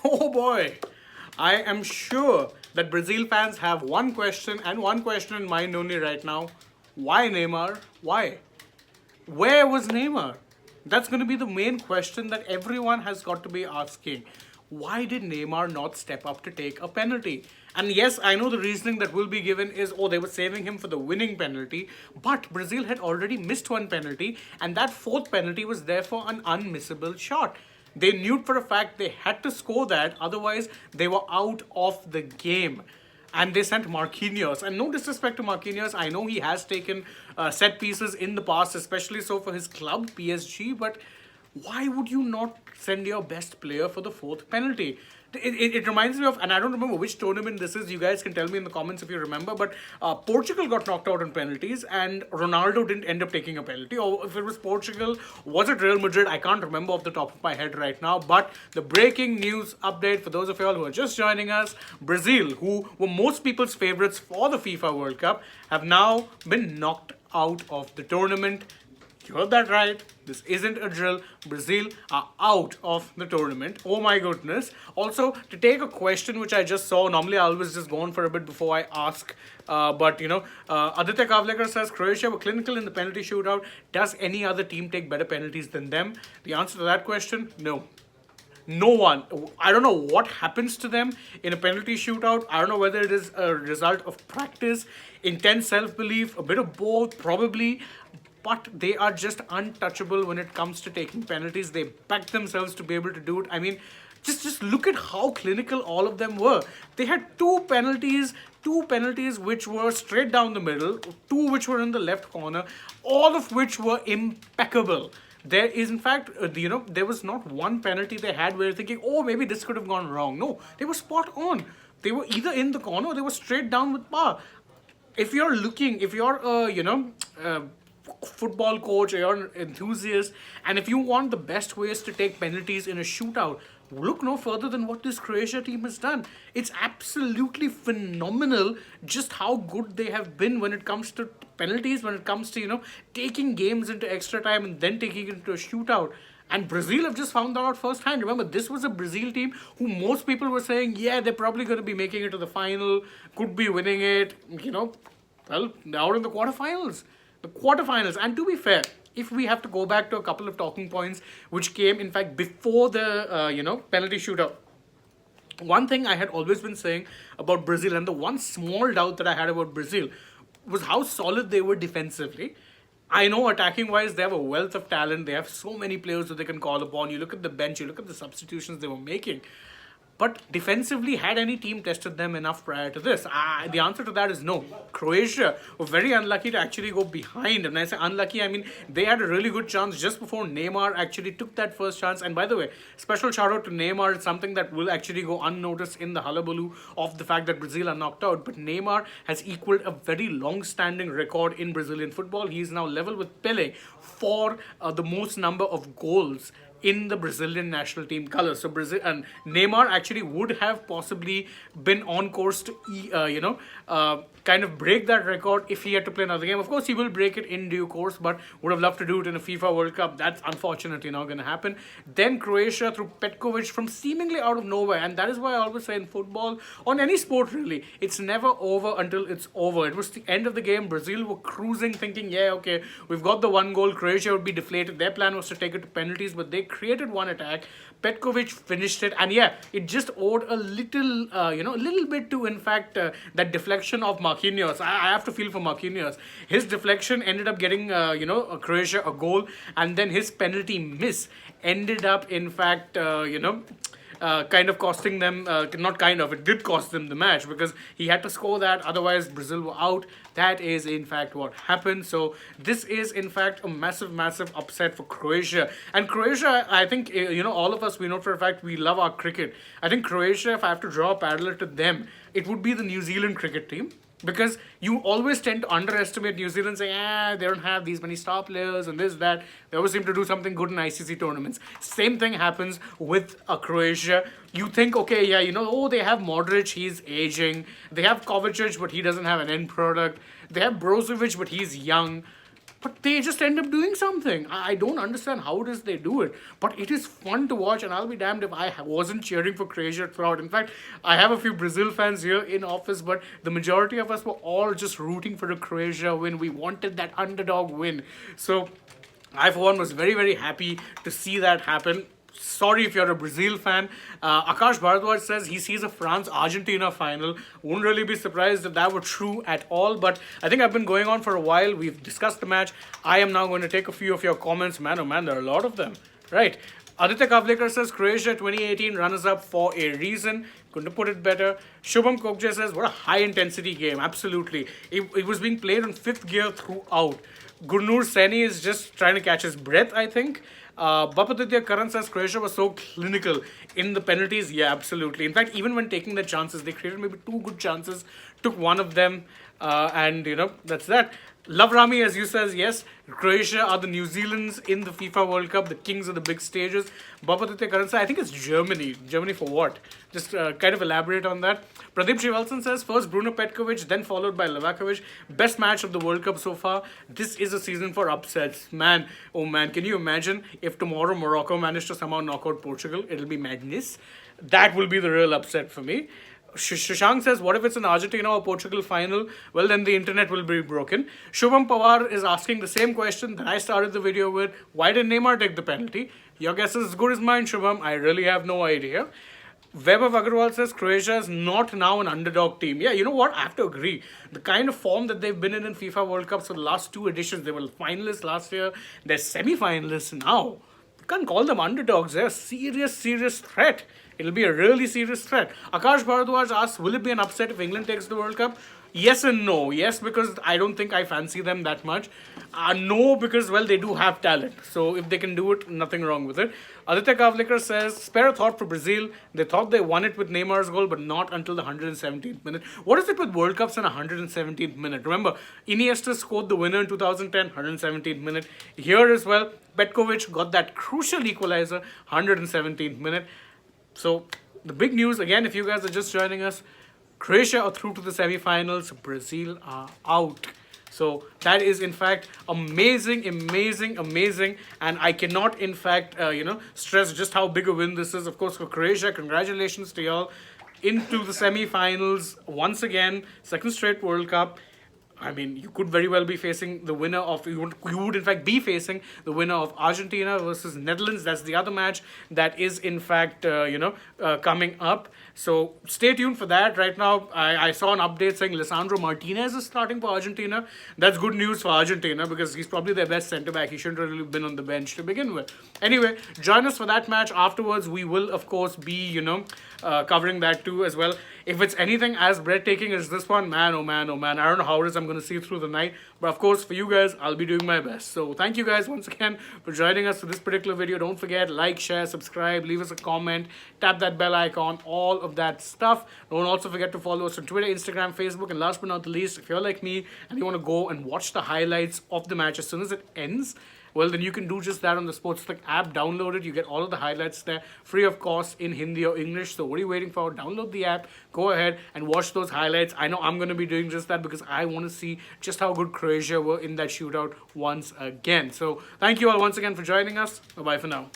Oh boy, I am sure that Brazil fans have one question and one question in mind only right now. Why Neymar? Why? Where was Neymar? That's going to be the main question that everyone has got to be asking. Why did Neymar not step up to take a penalty? And yes, I know the reasoning that will be given is, oh, they were saving him for the winning penalty. But Brazil had already missed one penalty, and that fourth penalty was therefore an unmissable shot. They knew for a fact they had to score that, otherwise, they were out of the game. And they sent Marquinhos. And no disrespect to Marquinhos, I know he has taken set pieces in the past, especially so for his club, PSG, but why would you not send your best player for the fourth penalty? It reminds me of, and I don't remember which tournament this is. You guys can tell me in the comments if you remember. But Portugal got knocked out on penalties, and Ronaldo didn't end up taking a penalty. Or if it was Portugal, was it Real Madrid? I can't remember off the top of my head right now. But the breaking news update for those of you all who are just joining us: Brazil, who were most people's favorites for the FIFA World Cup, have now been knocked out of the tournament. You heard that right. This isn't a drill. Brazil are out of the tournament. Oh my goodness. Also, to take a question which I just saw, normally I always just go on for a bit before I ask. But AajTak Kavlekar says Croatia were clinical in the penalty shootout. Does any other team take better penalties than them? The answer to that question, no. No one. I don't know what happens to them in a penalty shootout. I don't know whether it is a result of practice, intense self-belief, a bit of both, probably. But they are just untouchable when it comes to taking penalties. They back themselves to be able to do it. I mean, just look at how clinical all of them were. They had two penalties which were straight down the middle, two which were in the left corner, all of which were impeccable. There is, in fact, there was not one penalty they had where you're thinking, oh, maybe this could have gone wrong. No, they were spot on. They were either in the corner or they were straight down with par. If you're football coach or you're an enthusiast, and if you want the best ways to take penalties in a shootout, look no further than what this Croatia team has done. It's absolutely phenomenal just how good they have been when it comes to penalties, when it comes to, taking games into extra time and then taking it into a shootout. And Brazil have just found that out firsthand. Remember, this was a Brazil team who most people were saying, yeah, they're probably going to be making it to the final, could be winning it, well, they're out in the quarterfinals. The quarterfinals. And to be fair, if we have to go back to a couple of talking points which came, in fact, before the, penalty shootout. One thing I had always been saying about Brazil, and the one small doubt that I had about Brazil, was how solid they were defensively. I know attacking wise, they have a wealth of talent. They have so many players that they can call upon. You look at the bench, you look at the substitutions they were making. But defensively, had any team tested them enough prior to this? The answer to that is no. Croatia were very unlucky to actually go behind. And when I say unlucky, I mean they had a really good chance just before Neymar actually took that first chance. And by the way, special shout out to Neymar. It's something that will actually go unnoticed in the hullabaloo of the fact that Brazil are knocked out. But Neymar has equaled a very long-standing record in Brazilian football. He is now level with Pele for the most number of goals in the Brazilian national team colors. So Brazil and Neymar actually would have possibly been on course to, kind of break that record if he had to play another game. Of course, he will break it in due course, but would have loved to do it in a FIFA World Cup. That's unfortunately not going to happen. Then Croatia through Petkovic from seemingly out of nowhere, and that is why I always say in football, on any sport really, it's never over until it's over. It was the end of the game. Brazil were cruising, thinking, yeah, okay, we've got the one goal. Croatia would be deflated. Their plan was to take it to penalties, but they created one attack. Petkovic finished it, and yeah, it just owed a little bit to, in fact, that deflection of Marquinhos. I have to feel for Marquinhos. His deflection ended up getting, Croatia a goal, and then his penalty miss ended up, in fact, kind of costing them, not kind of, it did cost them the match because he had to score that, otherwise Brazil were out. That is in fact what happened. So this is in fact a massive, massive upset for Croatia. And Croatia, I think, all of us, we know for a fact we love our cricket. I think Croatia, if I have to draw a parallel to them, it would be the New Zealand cricket team. Because you always tend to underestimate New Zealand, saying, they don't have these many star players and this, that. They always seem to do something good in ICC tournaments. Same thing happens with Croatia. You think, okay, yeah, they have Modric, he's aging. They have Kovacic, but he doesn't have an end product. They have Brozovic, but he's young. but they just end up doing something. I don't understand how it is they do it, but it is fun to watch, and I'll be damned if I wasn't cheering for Croatia throughout. In fact, I have a few Brazil fans here in office, but the majority of us were all just rooting for a Croatia win. We wanted that underdog win. So I, for one, was very, very happy to see that happen. Sorry if you're a Brazil fan. Akash Bharadwaj says he sees a France-Argentina final. Won't really be surprised if that were true at all. But I think I've been going on for a while. We've discussed the match. I am now going to take a few of your comments. Man, oh man, there are a lot of them. Right. Aditya Kavlekar says Croatia 2018 runners-up for a reason. Couldn't have put it better. Shubham Kokje says, what a high-intensity game. Absolutely. It was being played on fifth gear throughout. Gurnur Seni is just trying to catch his breath, I think. Bapatitya Karan says Croatia was so clinical in the penalties. Yeah, absolutely. In fact, even when taking their chances, they created maybe two good chances, took one of them, and that's that. Love Rami, as you says, yes, Croatia are the New Zealand's in the FIFA World Cup, the kings of the big stages. Bapatitya Karan says, I think it's Germany. Germany for what? Just kind of elaborate on that. Pradeep Shivalsan says, first Bruno Petkovic, then followed by Livakovic. Best match of the World Cup so far. This is a season for upsets. Man, oh man, can you imagine if tomorrow Morocco managed to somehow knock out Portugal? It'll be madness. That will be the real upset for me. Shashank says, what if it's an Argentina or Portugal final? Well, then the internet will be broken. Shubham Pawar is asking the same question that I started the video with. Why did Neymar take the penalty? Your guess is as good as mine, Shubham. I really have no idea. Vaibhav Agarwal says Croatia is not now an underdog team. Yeah, you know what? I have to agree. The kind of form that they've been in FIFA World Cups for the last two editions, they were finalists last year. They're semi-finalists now. You can't call them underdogs. They're a serious, serious threat. It'll be a really serious threat. Akash Bharadwaj asks, will it be an upset if England takes the World Cup? Yes and no. Yes, because I don't think I fancy them that much. No, because, well, they do have talent. So if they can do it, nothing wrong with it. Aditya Kavlekar says, spare a thought for Brazil. They thought they won it with Neymar's goal, but not until the 117th minute. What is it with World Cups in 117th minute? Remember, Iniesta scored the winner in 2010, 117th minute. Here as well, Petkovic got that crucial equalizer, 117th minute. So, the big news, again, if you guys are just joining us, Croatia are through to the semi-finals, Brazil are out. So, that is, in fact, amazing, amazing, amazing. And I cannot, in fact, stress just how big a win this is. Of course, for Croatia, congratulations to y'all. Into the semi-finals, once again, second straight World Cup. I mean, you could very well be facing the winner of, you would in fact be facing the winner of Argentina versus Netherlands. That's the other match that is in fact, coming up. So stay tuned for that. Right now, I saw an update saying Lisandro Martinez is starting for Argentina. That's good news for Argentina because he's probably their best centre-back. He shouldn't really have been on the bench to begin with. Anyway, join us for that match. Afterwards, we will, of course, be, covering that too as well. If it's anything as breathtaking as this one, man, oh man, oh man, I don't know how it is I'm going to see through the night. But of course, for you guys, I'll be doing my best. So thank you guys once again for joining us for this particular video. Don't forget, like, share, subscribe, leave us a comment, tap that bell icon, all of that stuff. Don't also forget to follow us on Twitter, Instagram, Facebook, and last but not the least, if you're like me and you want to go and watch the highlights of the match as soon as it ends, well, then you can do just that on the Sportslick app. Download it. You get all of the highlights there, free of cost in Hindi or English. So what are you waiting for? Download the app. Go ahead and watch those highlights. I know I'm going to be doing just that because I want to see just how good Croatia were in that shootout once again. So thank you all once again for joining us. Bye-bye for now.